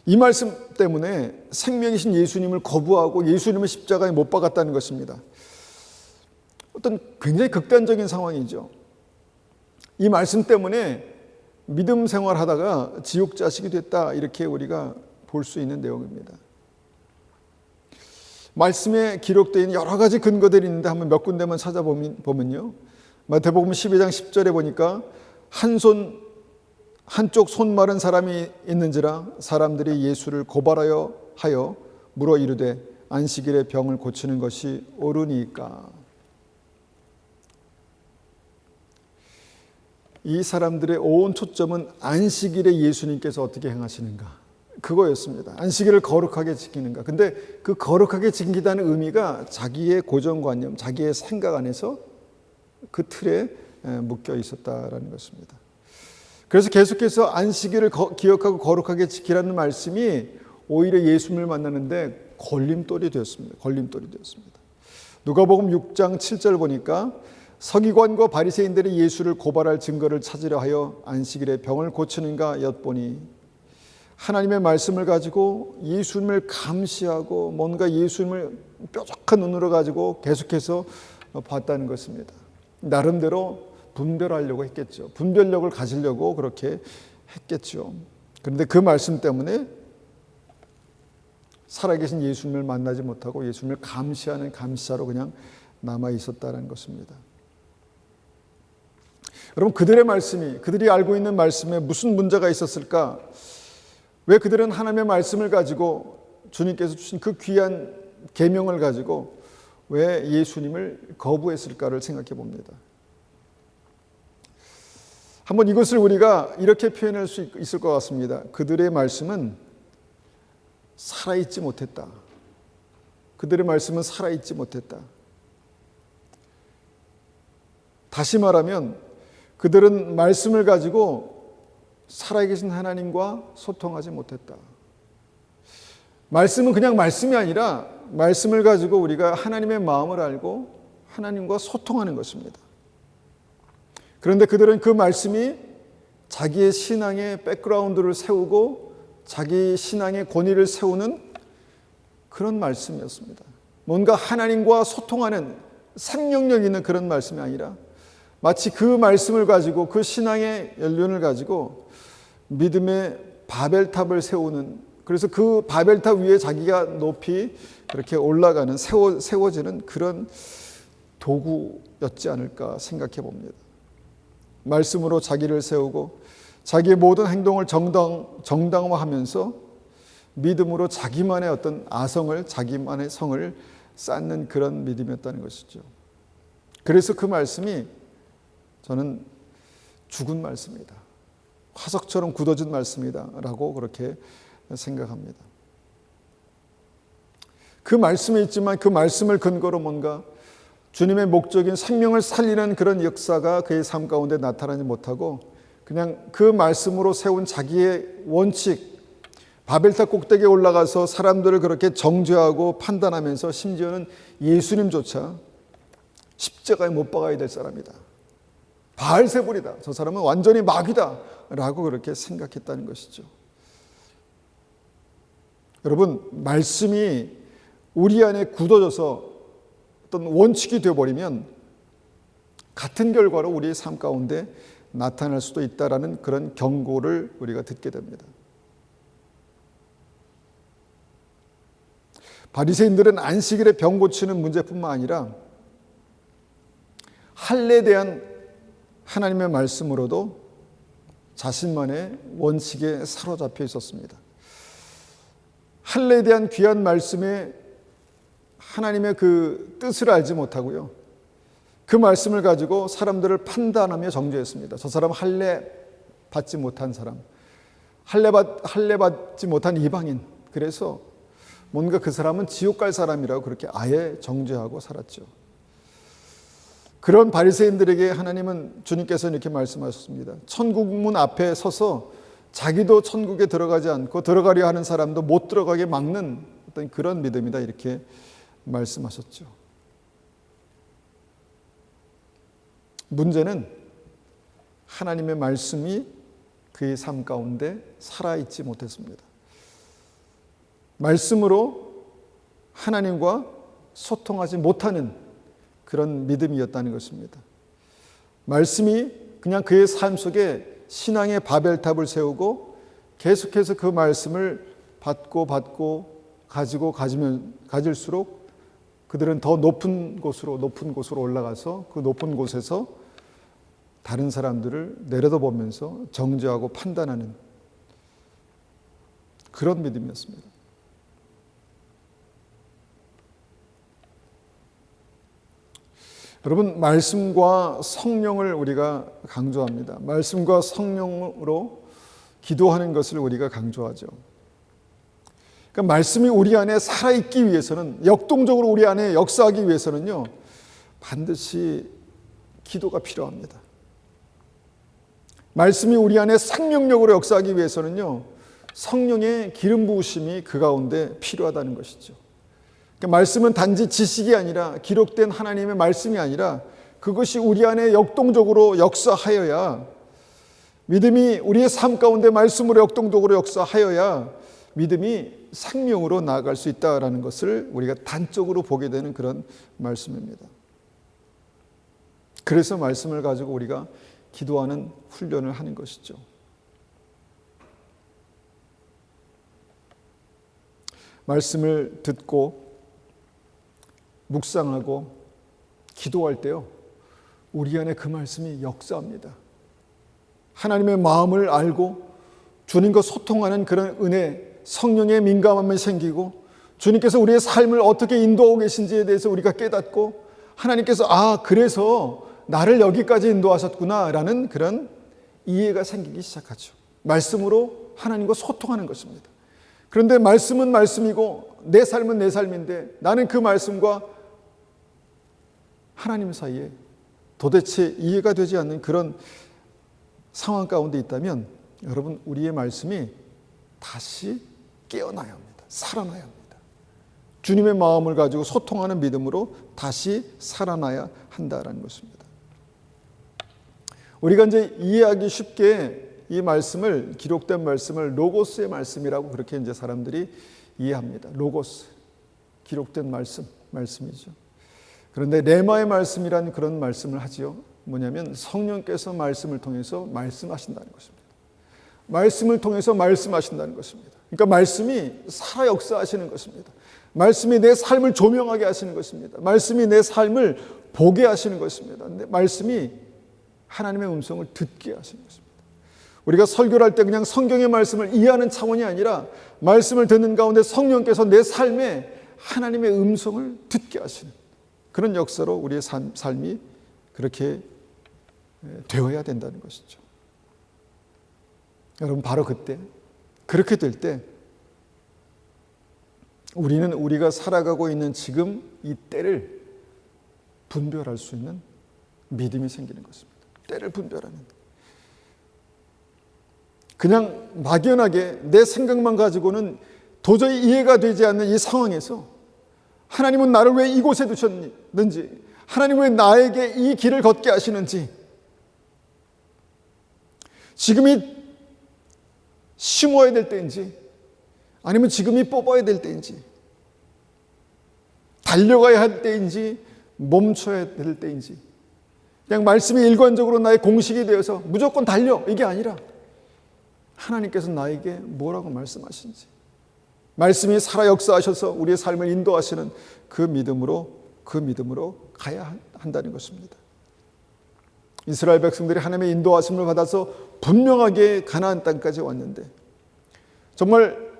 이 말씀 때문에 생명이신 예수님을 거부하고 예수님을 십자가에 못 박았다는 것입니다. 어떤 굉장히 극단적인 상황이죠. 이 말씀 때문에 믿음 생활하다가 지옥 자식이 됐다, 이렇게 우리가 볼 수 있는 내용입니다. 말씀에 기록되어 있는 여러 가지 근거들이 있는데 한번 몇 군데만 찾아보면요, 마태복음 12장 10절에 보니까 한쪽 손 마른 사람이 있는지라 사람들이 예수를 고발하여 물어 이르되 안식일에 병을 고치는 것이 옳으니까. 이 사람들의 온 초점은 안식일에 예수님께서 어떻게 행하시는가, 그거였습니다. 안식일을 거룩하게 지키는가. 근데 그 거룩하게 지킨다는 의미가 자기의 고정관념, 자기의 생각 안에서 그 틀에 묶여 있었다라는 것입니다. 그래서 계속해서 안식일을 기억하고 거룩하게 지키라는 말씀이 오히려 예수님을 만나는데 걸림돌이 되었습니다. 누가복음 6장 7절 보니까 서기관과 바리새인들이 예수를 고발할 증거를 찾으려 하여 안식일에 병을 고치는가 엿보니, 하나님의 말씀을 가지고 예수님을 감시하고 뭔가 예수님을 뾰족한 눈으로 가지고 계속해서 봤다는 것입니다. 나름대로 분별하려고 했겠죠. 분별력을 가지려고 그렇게 했겠죠. 그런데 그 말씀 때문에 살아계신 예수님을 만나지 못하고 예수님을 감시하는 감시자로 그냥 남아 있었다는 것입니다. 여러분, 그들이 알고 있는 말씀에 무슨 문제가 있었을까? 왜 그들은 하나님의 말씀을 가지고 주님께서 주신 그 귀한 계명을 가지고 왜 예수님을 거부했을까를 생각해 봅니다. 한번 이것을 우리가 이렇게 표현할 수 있을 것 같습니다. 그들의 말씀은 살아있지 못했다. 그들의 말씀은 살아있지 못했다. 다시 말하면 그들은 말씀을 가지고 살아계신 하나님과 소통하지 못했다. 말씀은 그냥 말씀이 아니라 말씀을 가지고 우리가 하나님의 마음을 알고 하나님과 소통하는 것입니다. 그런데 그들은 그 말씀이 자기의 신앙의 백그라운드를 세우고 자기 신앙의 권위를 세우는 그런 말씀이었습니다. 뭔가 하나님과 소통하는 생명력 있는 그런 말씀이 아니라 마치 그 말씀을 가지고 그 신앙의 연륜을 가지고 믿음의 바벨탑을 세우는, 그래서 그 바벨탑 위에 자기가 높이 그렇게 올라가는, 세워지는 그런 도구였지 않을까 생각해 봅니다. 말씀으로 자기를 세우고 자기의 모든 행동을 정당화하면서 믿음으로 자기만의 어떤 아성을, 자기만의 성을 쌓는 그런 믿음이었다는 것이죠. 그래서 그 말씀이 저는 죽은 말씀이다. 화석처럼 굳어진 말씀이다 라고 그렇게 생각합니다. 그 말씀이 있지만 그 말씀을 근거로 뭔가 주님의 목적인 생명을 살리는 그런 역사가 그의 삶 가운데 나타나지 못하고 그냥 그 말씀으로 세운 자기의 원칙, 바벨탑 꼭대기에 올라가서 사람들을 그렇게 정죄하고 판단하면서 심지어는 예수님조차 십자가에 못 박아야 될 사람이다. 바알세불이다. 저 사람은 완전히 마귀다. 라고 그렇게 생각했다는 것이죠. 여러분, 말씀이 우리 안에 굳어져서 어떤 원칙이 되어버리면 같은 결과로 우리의 삶 가운데 나타날 수도 있다라는 그런 경고를 우리가 듣게 됩니다. 바리새인들은 안식일에 병 고치는 문제뿐만 아니라 할례에 대한 하나님의 말씀으로도 자신만의 원칙에 사로잡혀 있었습니다. 할례에 대한 귀한 말씀에 하나님의 그 뜻을 알지 못하고요. 그 말씀을 가지고 사람들을 판단하며 정죄했습니다. 저 사람 할례 받지 못한 사람, 할례 받지 못한 이방인. 그래서 뭔가 그 사람은 지옥 갈 사람이라고 그렇게 아예 정죄하고 살았죠. 그런 바리새인들에게 하나님은 주님께서 이렇게 말씀하셨습니다. 천국문 앞에 서서 자기도 천국에 들어가지 않고 들어가려 하는 사람도 못 들어가게 막는 어떤 그런 믿음이다 이렇게 말씀하셨죠. 문제는 하나님의 말씀이 그의 삶 가운데 살아있지 못했습니다. 말씀으로 하나님과 소통하지 못하는 그런 믿음이었다는 것입니다. 말씀이 그냥 그의 삶 속에 신앙의 바벨탑을 세우고 계속해서 그 말씀을 받고 가질수록 그들은 더 높은 곳으로 올라가서 그 높은 곳에서 다른 사람들을 내려다보면서 정죄하고 판단하는 그런 믿음이었습니다. 여러분, 말씀과 성령을 우리가 강조합니다. 말씀과 성령으로 기도하는 것을 우리가 강조하죠. 그러니까 말씀이 우리 안에 살아있기 위해서는, 역동적으로 우리 안에 역사하기 위해서는요, 반드시 기도가 필요합니다. 말씀이 우리 안에 생명력으로 역사하기 위해서는요, 성령의 기름 부으심이 그 가운데 필요하다는 것이죠. 그러니까 말씀은 단지 지식이 아니라, 기록된 하나님의 말씀이 아니라 그것이 우리 안에 역동적으로 역사하여야, 믿음이 우리의 삶 가운데 말씀으로 역동적으로 역사하여야 믿음이 생명으로 나아갈 수 있다는 것을 우리가 단적으로 보게 되는 그런 말씀입니다. 그래서 말씀을 가지고 우리가 기도하는 훈련을 하는 것이죠. 말씀을 듣고 묵상하고 기도할 때요, 우리 안에 그 말씀이 역사합니다. 하나님의 마음을 알고 주님과 소통하는 그런 은혜, 성령의 민감함이 생기고 주님께서 우리의 삶을 어떻게 인도하고 계신지에 대해서 우리가 깨닫고 하나님께서 그래서 나를 여기까지 인도하셨구나 라는 그런 이해가 생기기 시작하죠. 말씀으로 하나님과 소통하는 것입니다. 그런데 말씀은 말씀이고 내 삶은 내 삶인데 나는 그 말씀과 하나님 사이에 도대체 이해가 되지 않는 그런 상황 가운데 있다면 여러분, 우리의 말씀이 다시 깨어나야 합니다. 살아나야 합니다. 주님의 마음을 가지고 소통하는 믿음으로 다시 살아나야 한다는 것입니다. 우리가 이제 이해하기 쉽게 이 말씀을, 기록된 말씀을 로고스의 말씀이라고 그렇게 이제 사람들이 이해합니다. 로고스, 기록된 말씀이죠. 그런데 레마의 말씀이라는 그런 말씀을 하지요. 뭐냐면 성령께서 말씀을 통해서 말씀하신다는 것입니다. 말씀을 통해서 말씀하신다는 것입니다. 그러니까 말씀이 살아 역사하시는 것입니다. 말씀이 내 삶을 조명하게 하시는 것입니다. 말씀이 내 삶을 보게 하시는 것입니다. 말씀이 하나님의 음성을 듣게 하시는 것입니다. 우리가 설교를 할 때 그냥 성경의 말씀을 이해하는 차원이 아니라 말씀을 듣는 가운데 성령께서 내 삶에 하나님의 음성을 듣게 하시는 그런 역사로 우리의 삶이 그렇게 되어야 된다는 것이죠. 여러분, 바로 그때, 그렇게 될 때 우리는 우리가 살아가고 있는 지금 이 때를 분별할 수 있는 믿음이 생기는 것입니다. 때를 분별하는. 그냥 막연하게 내 생각만 가지고는 도저히 이해가 되지 않는 이 상황에서 하나님은 나를 왜 이곳에 두셨는지, 하나님은 왜 나에게 이 길을 걷게 하시는지, 지금이 심어야 될 때인지 아니면 지금이 뽑아야 될 때인지, 달려가야 할 때인지 멈춰야 될 때인지, 그냥 말씀이 일관적으로 나의 공식이 되어서 무조건 달려, 이게 아니라 하나님께서 나에게 뭐라고 말씀하시는지, 말씀이 살아 역사하셔서 우리의 삶을 인도하시는 그 믿음으로 가야 한다는 것입니다. 이스라엘 백성들이 하나님의 인도하심을 받아서 분명하게 가나안 땅까지 왔는데, 정말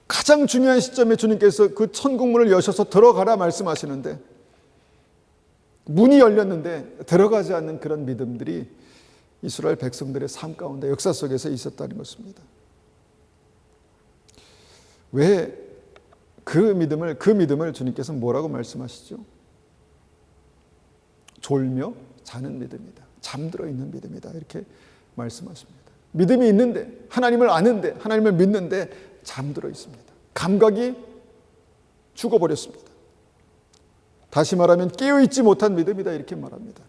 가장 중요한 시점에 주님께서 그 천국문을 여셔서 들어가라 말씀하시는데, 문이 열렸는데 들어가지 않는 그런 믿음들이 이스라엘 백성들의 삶 가운데 역사 속에서 있었다는 것입니다. 왜 그 믿음을 주님께서 뭐라고 말씀하시죠? 졸며 자는 믿음이다. 잠들어 있는 믿음이다. 이렇게 말씀하십니다. 믿음이 있는데, 하나님을 아는데, 하나님을 믿는데 잠들어 있습니다. 감각이 죽어버렸습니다. 다시 말하면 깨어있지 못한 믿음이다, 이렇게 말합니다.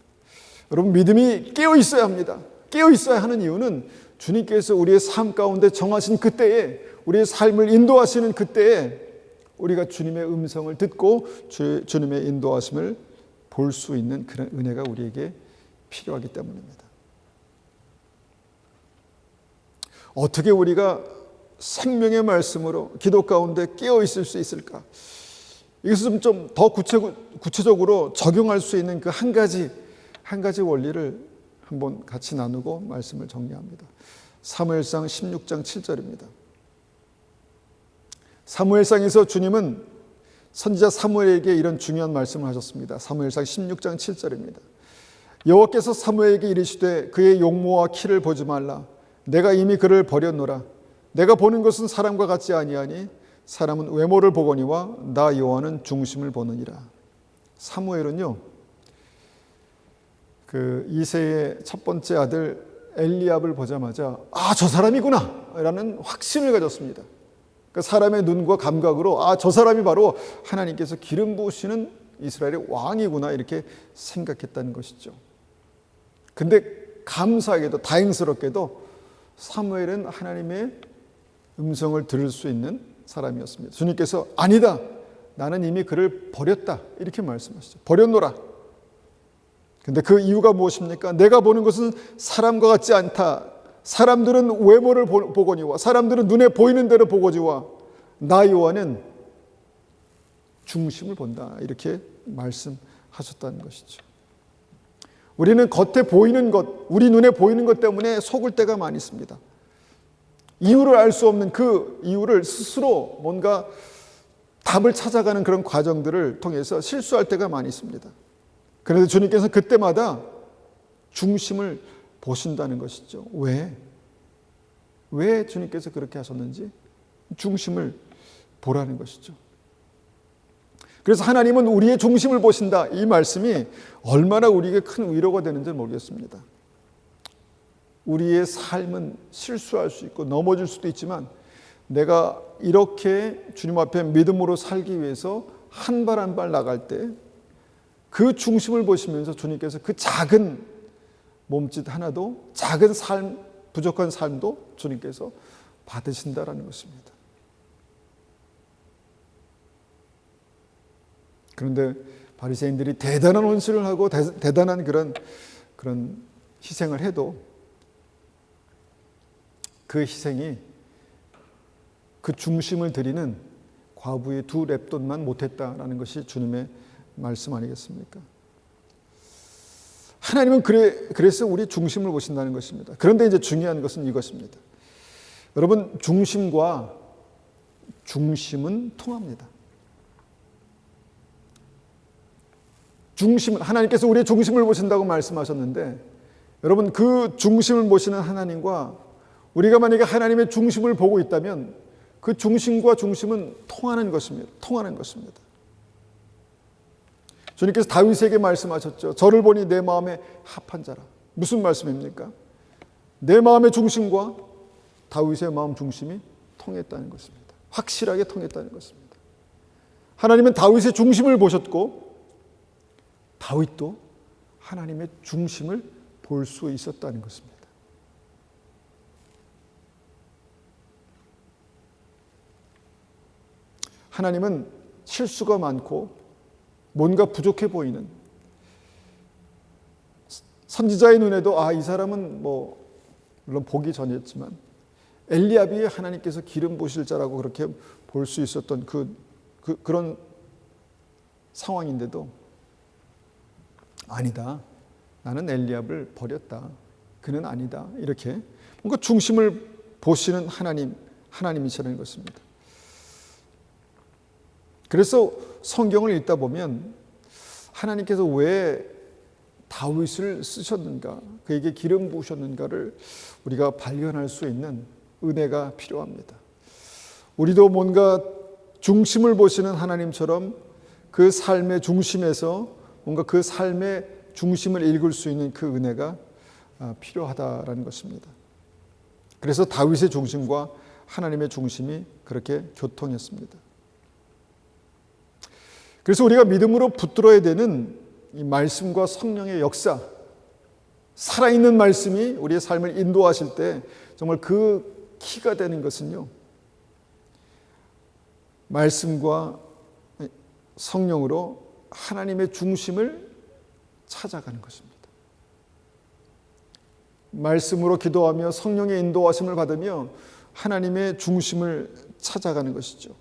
여러분, 믿음이 깨어있어야 합니다. 깨어있어야 하는 이유는 주님께서 우리의 삶 가운데 정하신 그때에, 우리의 삶을 인도하시는 그때에 우리가 주님의 음성을 듣고 주님의 인도하심을 볼 수 있는 그런 은혜가 우리에게 필요하기 때문입니다. 어떻게 우리가 생명의 말씀으로 기도 가운데 깨어 있을 수 있을까? 이것을 좀 더 구체적으로 적용할 수 있는 그 한 가지 원리를 한번 같이 나누고 말씀을 정리합니다. 사무엘상 16장 7절입니다. 사무엘상에서 주님은 선지자 사무엘에게 이런 중요한 말씀을 하셨습니다. 사무엘상 16장 7절입니다. 여호와께서 사무엘에게 이르시되 그의 용모와 키를 보지 말라. 내가 이미 그를 버렸노라. 내가 보는 것은 사람과 같지 아니하니 사람은 외모를 보거니와 나 여호와는 중심을 보느니라. 사무엘은요, 그 이새의 첫 번째 아들 엘리압을 보자마자 저 사람이구나 라는 확신을 가졌습니다. 그 사람의 눈과 감각으로 저 사람이 바로 하나님께서 기름 부으시는 이스라엘의 왕이구나 이렇게 생각했다는 것이죠. 근데 감사하게도, 다행스럽게도 사무엘은 하나님의 음성을 들을 수 있는 사람이었습니다. 주님께서 아니다, 나는 이미 그를 버렸다 이렇게 말씀하시죠. 버렸노라. 근데 그 이유가 무엇입니까? 내가 보는 것은 사람과 같지 않다. 사람들은 외모를 보거니와 사람들은 눈에 보이는 대로 보거지와 나 여호와는 중심을 본다 이렇게 말씀하셨다는 것이죠. 우리는 겉에 보이는 것, 우리 눈에 보이는 것 때문에 속을 때가 많이 있습니다. 이유를 알 수 없는 그 이유를 스스로 뭔가 답을 찾아가는 그런 과정들을 통해서 실수할 때가 많이 있습니다. 그런데 주님께서는 그때마다 중심을 보신다는 것이죠. 왜 주님께서 그렇게 하셨는지 중심을 보라는 것이죠. 그래서 하나님은 우리의 중심을 보신다. 이 말씀이 얼마나 우리에게 큰 위로가 되는지 모르겠습니다. 우리의 삶은 실수할 수 있고 넘어질 수도 있지만 내가 이렇게 주님 앞에 믿음으로 살기 위해서 한 발 한 발 나갈 때 그 중심을 보시면서 주님께서 그 작은 몸짓 하나도, 작은 삶, 부족한 삶도 주님께서 받으신다라는 것입니다. 그런데 바리새인들이 대단한 헌신을 하고 대단한 그런 희생을 해도 그 희생이 그 중심을 드리는 과부의 2 렙돈만 못했다라는 것이 주님의 말씀 아니겠습니까? 하나님은 그래서 우리 중심을 보신다는 것입니다. 그런데 이제 중요한 것은 이것입니다. 여러분, 중심과 중심은 통합니다. 하나님께서 우리의 중심을 보신다고 말씀하셨는데, 여러분, 그 중심을 보시는 하나님과 우리가 만약에 하나님의 중심을 보고 있다면 그 중심과 중심은 통하는 것입니다. 통하는 것입니다. 주님께서 다윗에게 말씀하셨죠. 저를 보니 내 마음에 합한 자라. 무슨 말씀입니까? 내 마음의 중심과 다윗의 마음 중심이 통했다는 것입니다. 확실하게 통했다는 것입니다. 하나님은 다윗의 중심을 보셨고 다윗도 하나님의 중심을 볼 수 있었다는 것입니다. 하나님은 실수가 많고 뭔가 부족해 보이는, 선지자의 눈에도 이 사람은 물론 보기 전이었지만 엘리야비 하나님께서 기름 부으실 자라고 그렇게 볼 수 있었던 그런 상황인데도 아니다, 나는 엘리야를 버렸다, 그는 아니다, 이렇게 뭔가 중심을 보시는 하나님이시라는 것입니다. 그래서 성경을 읽다 보면 하나님께서 왜 다윗을 쓰셨는가, 그에게 기름 부으셨는가를 우리가 발견할 수 있는 은혜가 필요합니다. 우리도 뭔가 중심을 보시는 하나님처럼 그 삶의 중심에서 뭔가 그 삶의 중심을 읽을 수 있는 그 은혜가 필요하다라는 것입니다. 그래서 다윗의 중심과 하나님의 중심이 그렇게 교통했습니다. 그래서 우리가 믿음으로 붙들어야 되는 이 말씀과 성령의 역사, 살아있는 말씀이 우리의 삶을 인도하실 때 정말 그 키가 되는 것은요, 말씀과 성령으로 하나님의 중심을 찾아가는 것입니다. 말씀으로 기도하며 성령의 인도하심을 받으며 하나님의 중심을 찾아가는 것이죠.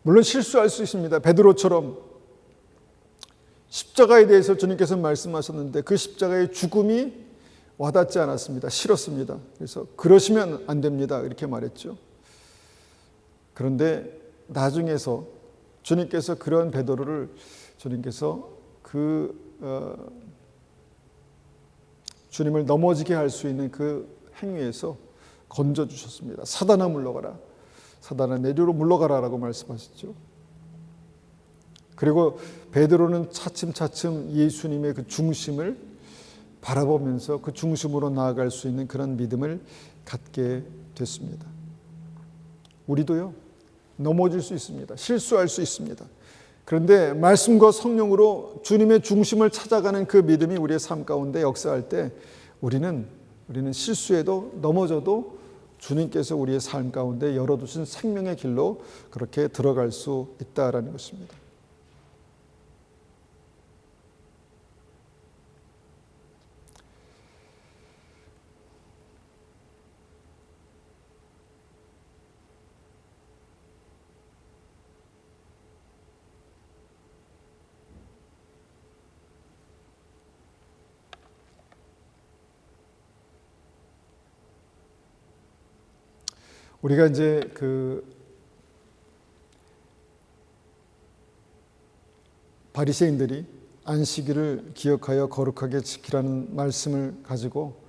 물론 실수할 수 있습니다. 베드로처럼 십자가에 대해서 주님께서 말씀하셨는데 그 십자가의 죽음이 와닿지 않았습니다. 싫었습니다. 그래서 그러시면 안 됩니다, 이렇게 말했죠. 그런데 나중에서 주님께서 그런 베드로를 주님께서 주님을 넘어지게 할 수 있는 그 행위에서 건져주셨습니다. 사단아 물러가라, 사단아 내리로 물러가라라고 말씀하셨죠. 그리고 베드로는 차츰차츰 예수님의 그 중심을 바라보면서 그 중심으로 나아갈 수 있는 그런 믿음을 갖게 됐습니다. 우리도요, 넘어질 수 있습니다. 실수할 수 있습니다. 그런데 말씀과 성령으로 주님의 중심을 찾아가는 그 믿음이 우리의 삶 가운데 역사할 때 우리는 실수해도 넘어져도 주님께서 우리의 삶 가운데 열어두신 생명의 길로 그렇게 들어갈 수 있다라는 것입니다. 우리가 이제 바리새인들이 안식일을 기억하여 거룩하게 지키라는 말씀을 가지고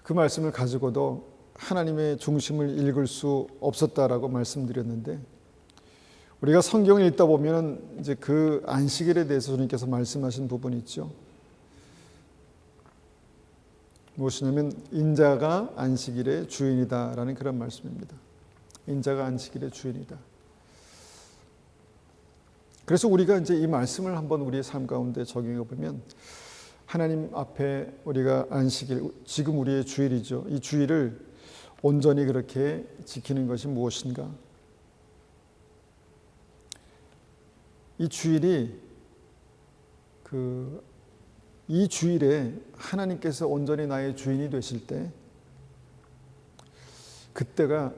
그 말씀을 가지고도 하나님의 중심을 읽을 수 없었다라고 말씀드렸는데, 우리가 성경을 읽다 보면 이제 그 안식일에 대해서 주님께서 말씀하신 부분이 있죠. 무엇이냐면 인자가 안식일의 주인이다라는 그런 말씀입니다. 인자가 안식일의 주인이다. 그래서 우리가 이제 이 말씀을 한번 우리의 삶 가운데 적용해 보면, 하나님 앞에 우리가 안식일, 지금 우리의 주일이죠. 이 주일을 온전히 그렇게 지키는 것이 무엇인가? 이 주일이 이 주일에 하나님께서 온전히 나의 주인이 되실 때, 그때가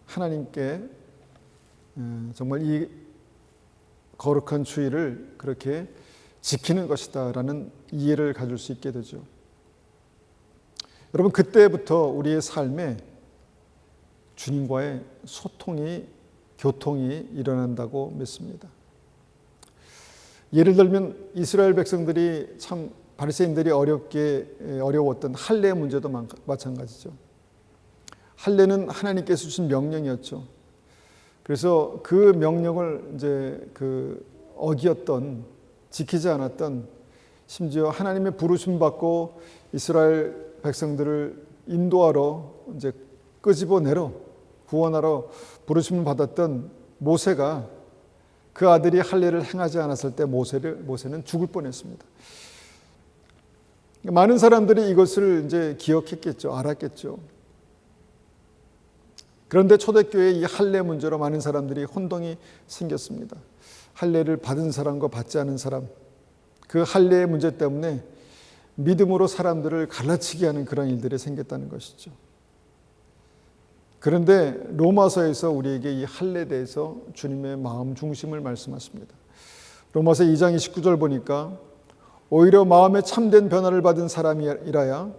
하나님께 정말 이 거룩한 주일을 그렇게 지키는 것이다라는 이해를 가질 수 있게 되죠. 여러분, 그때부터 우리의 삶에 주님과의 소통이 교통이 일어난다고 믿습니다. 예를 들면 이스라엘 백성들이 참 바리새인들이 어려웠던 할례 문제도 마찬가지죠. 할례는 하나님께서 주신 명령이었죠. 그래서 그 명령을 이제 어기었던, 지키지 않았던, 심지어 하나님의 부르심 받고 이스라엘 백성들을 인도하러 이제 끄집어내러 구원하러 부르심을 받았던 모세가 그 아들이 할례를 행하지 않았을 때 모세는 죽을 뻔했습니다. 많은 사람들이 이것을 이제 기억했겠죠, 알았겠죠. 그런데 초대교회 이 할례 문제로 많은 사람들이 혼동이 생겼습니다. 할례를 받은 사람과 받지 않은 사람, 그 할례의 문제 때문에 믿음으로 사람들을 갈라치게 하는 그런 일들이 생겼다는 것이죠. 그런데 로마서에서 우리에게 이 할례에 대해서 주님의 마음 중심을 말씀하십니다. 로마서 2장 29절 보니까 오히려 마음에 참된 변화를 받은 사람이라야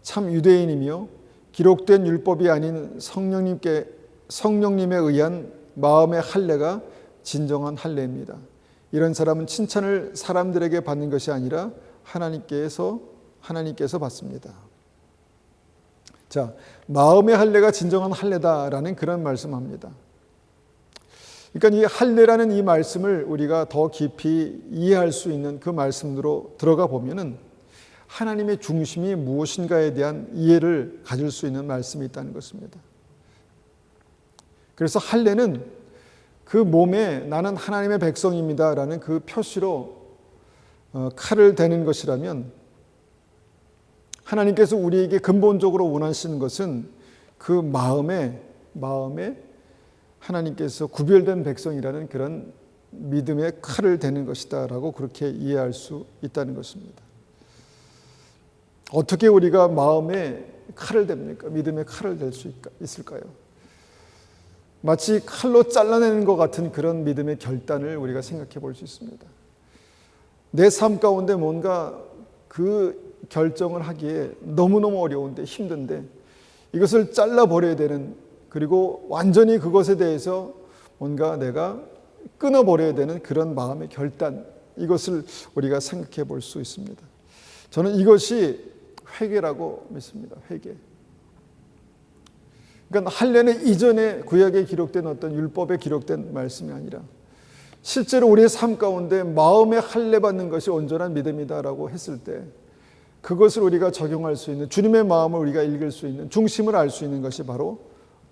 참 유대인이며 기록된 율법이 아닌 성령님에 의한 마음의 할례가 진정한 할례입니다. 이런 사람은 칭찬을 사람들에게 받는 것이 아니라 하나님께서 받습니다. 자, 마음의 할례가 진정한 할례다라는 그런 말씀합니다. 그러니까 이 할례라는 이 말씀을 우리가 더 깊이 이해할 수 있는 그 말씀으로 들어가 보면은 하나님의 중심이 무엇인가에 대한 이해를 가질 수 있는 말씀이 있다는 것입니다. 그래서 할례는 그 몸에 나는 하나님의 백성입니다라는 그 표시로 칼을 대는 것이라면, 하나님께서 우리에게 근본적으로 원하시는 것은 그 마음에 하나님께서 구별된 백성이라는 그런 믿음의 칼을 대는 것이다라고 그렇게 이해할 수 있다는 것입니다. 어떻게 우리가 마음에 칼을 댑니까? 믿음의 칼을 댈 수 있을까요? 마치 칼로 잘라내는 것 같은 그런 믿음의 결단을 우리가 생각해 볼 수 있습니다. 내 삶 가운데 뭔가 그 결정을 하기에 너무너무 어려운데, 힘든데 이것을 잘라버려야 되는, 그리고 완전히 그것에 대해서 뭔가 내가 끊어버려야 되는 그런 마음의 결단, 이것을 우리가 생각해 볼 수 있습니다. 저는 이것이 회개라고 믿습니다. 회개. 그러니까 할례는 이전에 구약에 기록된 어떤 율법에 기록된 말씀이 아니라 실제로 우리의 삶 가운데 마음에 할례 받는 것이 온전한 믿음이다라고 했을 때 그것을 우리가 적용할 수 있는, 주님의 마음을 우리가 읽을 수 있는, 중심을 알 수 있는 것이 바로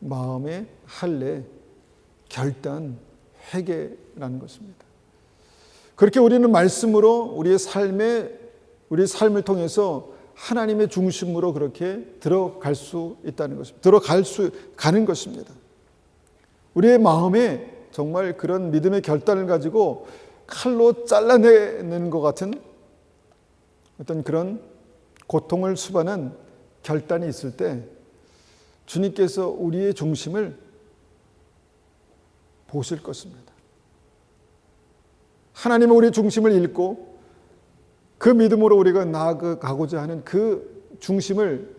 마음의 할례, 결단, 회개라는 것입니다. 그렇게 우리는 말씀으로 우리 삶을 통해서 하나님의 중심으로 그렇게 들어갈 수 있다는 것입니다. 가는 것입니다. 우리의 마음에 정말 그런 믿음의 결단을 가지고 칼로 잘라내는 것 같은 어떤 그런 고통을 수반한 결단이 있을 때 주님께서 우리의 중심을 보실 것입니다. 하나님은 우리의 중심을 읽고 그 믿음으로 우리가 나아가고자 하는 그 중심을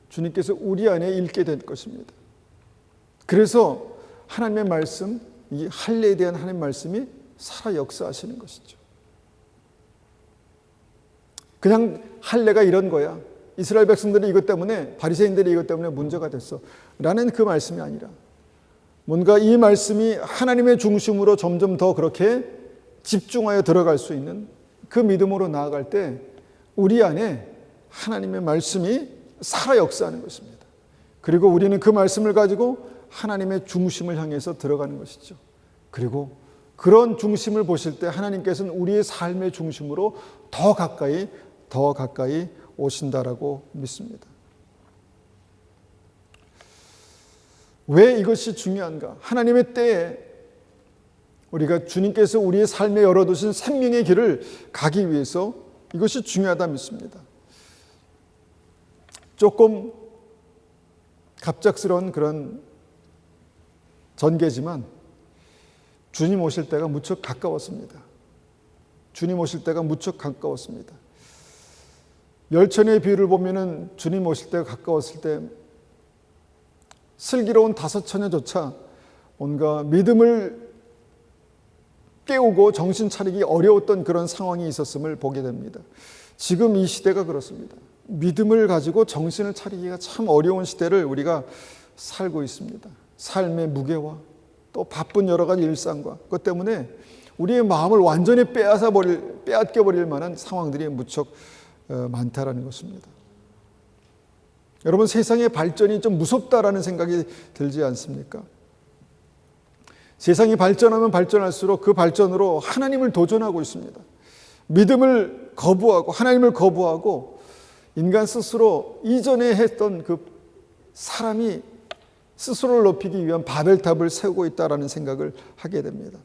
주님께서 우리 안에 읽게 될 것입니다. 그래서 하나님의 말씀, 이 할례에 대한 하나님의 말씀이 살아 역사하시는 것이죠. 그냥 할례가 이런 거야, 이스라엘 백성들이 이것 때문에, 바리새인들이 이것 때문에 문제가 됐어 라는 그 말씀이 아니라 뭔가 이 말씀이 하나님의 중심으로 점점 더 그렇게 집중하여 들어갈 수 있는 그 믿음으로 나아갈 때 우리 안에 하나님의 말씀이 살아 역사하는 것입니다. 그리고 우리는 그 말씀을 가지고 하나님의 중심을 향해서 들어가는 것이죠. 그리고 그런 중심을 보실 때 하나님께서는 우리의 삶의 중심으로 더 가까이 오신다라고 믿습니다. 왜 이것이 중요한가? 하나님의 때에 우리가 주님께서 우리의 삶에 열어두신 생명의 길을 가기 위해서 이것이 중요하다 믿습니다. 조금 갑작스러운 그런 전개지만 주님 오실 때가 무척 가까웠습니다. 주님 오실 때가 무척 가까웠습니다. 열천의 비유를 보면은 주님 오실 때가 가까웠을 때 슬기로운 5 처녀조차 뭔가 믿음을 깨우고 정신 차리기 어려웠던 그런 상황이 있었음을 보게 됩니다. 지금 이 시대가 그렇습니다. 믿음을 가지고 정신을 차리기가 참 어려운 시대를 우리가 살고 있습니다. 삶의 무게와 또 바쁜 여러 가지 일상과 그것 때문에 우리의 마음을 완전히 빼앗겨버릴 만한 상황들이 무척 많다라는 것입니다. 여러분, 세상의 발전이 좀 무섭다라는 생각이 들지 않습니까? 세상이 발전하면 발전할수록 그 발전으로 하나님을 도전하고 있습니다. 믿음을 거부하고 하나님을 거부하고 인간 스스로 이전에 했던 그 사람이 스스로를 높이기 위한 바벨탑을 세우고 있다라는 생각을 하게 됩니다.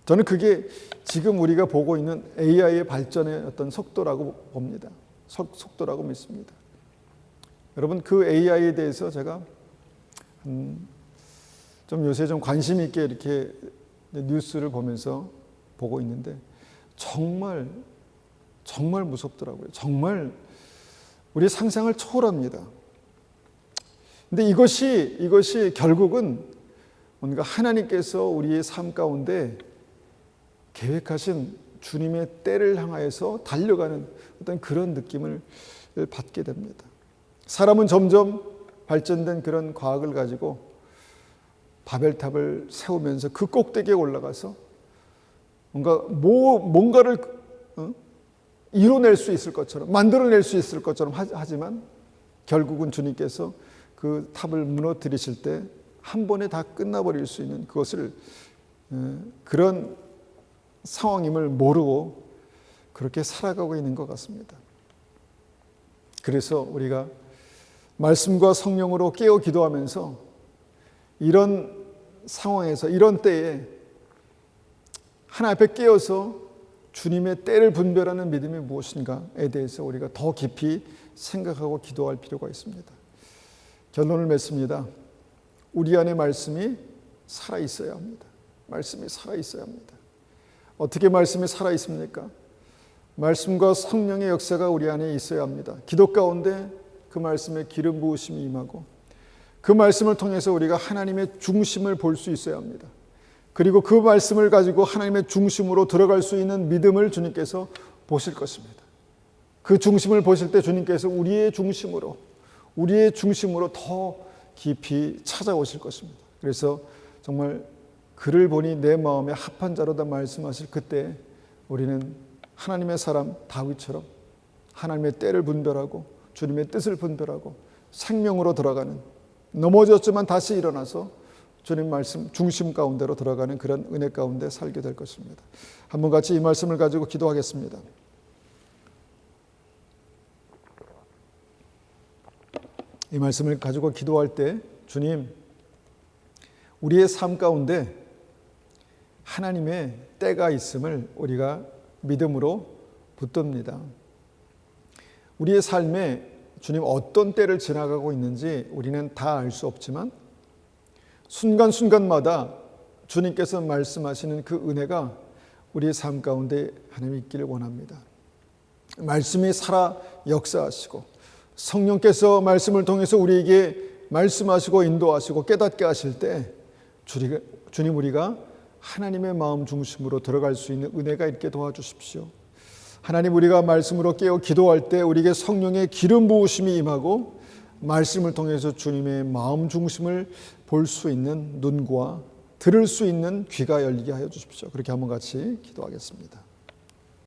저는 그게 지금 우리가 보고 있는 AI의 발전의 어떤 속도라고 봅니다. 속도라고 믿습니다. 여러분, 그 AI에 대해서 제가 좀 요새 좀 관심 있게 이렇게 뉴스를 보면서 보고 있는데 정말 무섭더라고요. 정말 우리 상상을 초월합니다. 근데 이것이 결국은 뭔가 하나님께서 우리의 삶 가운데 계획하신 주님의 때를 향하여서 달려가는 어떤 그런 느낌을 받게 됩니다. 사람은 점점 발전된 그런 과학을 가지고 바벨탑을 세우면서 그 꼭대기에 올라가서 뭔가를 이뤄낼 수 있을 것처럼 만들어낼 수 있을 것처럼 하지만 결국은 주님께서 그 탑을 무너뜨리실 때 한 번에 다 끝나버릴 수 있는 그것을 그런 상황임을 모르고 그렇게 살아가고 있는 것 같습니다. 그래서 우리가 말씀과 성령으로 깨어 기도하면서 이런 상황에서 이런 때에 하나님 앞에 깨어서 주님의 때를 분별하는 믿음이 무엇인가에 대해서 우리가 더 깊이 생각하고 기도할 필요가 있습니다. 결론을 맺습니다. 우리 안에 말씀이 살아있어야 합니다. 말씀이 살아있어야 합니다. 어떻게 말씀이 살아있습니까? 말씀과 성령의 역사가 우리 안에 있어야 합니다. 기도 가운데 그 말씀에 기름 부으심이 임하고 그 말씀을 통해서 우리가 하나님의 중심을 볼 수 있어야 합니다. 그리고 그 말씀을 가지고 하나님의 중심으로 들어갈 수 있는 믿음을 주님께서 보실 것입니다. 그 중심을 보실 때 주님께서 우리의 중심으로 더 깊이 찾아오실 것입니다. 그래서 정말 그를 보니 내 마음에 합한 자로다 말씀하실 그때 우리는 하나님의 사람 다윗처럼 하나님의 때를 분별하고 주님의 뜻을 분별하고 생명으로 들어가는, 넘어졌지만 다시 일어나서 주님 말씀 중심 가운데로 들어가는 그런 은혜 가운데 살게 될 것입니다. 한번 같이 이 말씀을 가지고 기도하겠습니다. 이 말씀을 가지고 기도할 때 주님, 우리의 삶 가운데 하나님의 때가 있음을 우리가 믿음으로 붙듭니다. 우리의 삶에 주님 어떤 때를 지나가고 있는지 우리는 다 알 수 없지만 순간순간마다 주님께서 말씀하시는 그 은혜가 우리의 삶 가운데 하나님 있기를 원합니다. 말씀이 살아 역사하시고 성령께서 말씀을 통해서 우리에게 말씀하시고 인도하시고 깨닫게 하실 때 주님, 우리가 하나님의 마음 중심으로 들어갈 수 있는 은혜가 있게 도와주십시오. 하나님, 우리가 말씀으로 깨어 기도할 때 우리에게 성령의 기름 부으심이 임하고 말씀을 통해서 주님의 마음 중심을 볼 수 있는 눈과 들을 수 있는 귀가 열리게 하여 주십시오. 그렇게 한번 같이 기도하겠습니다.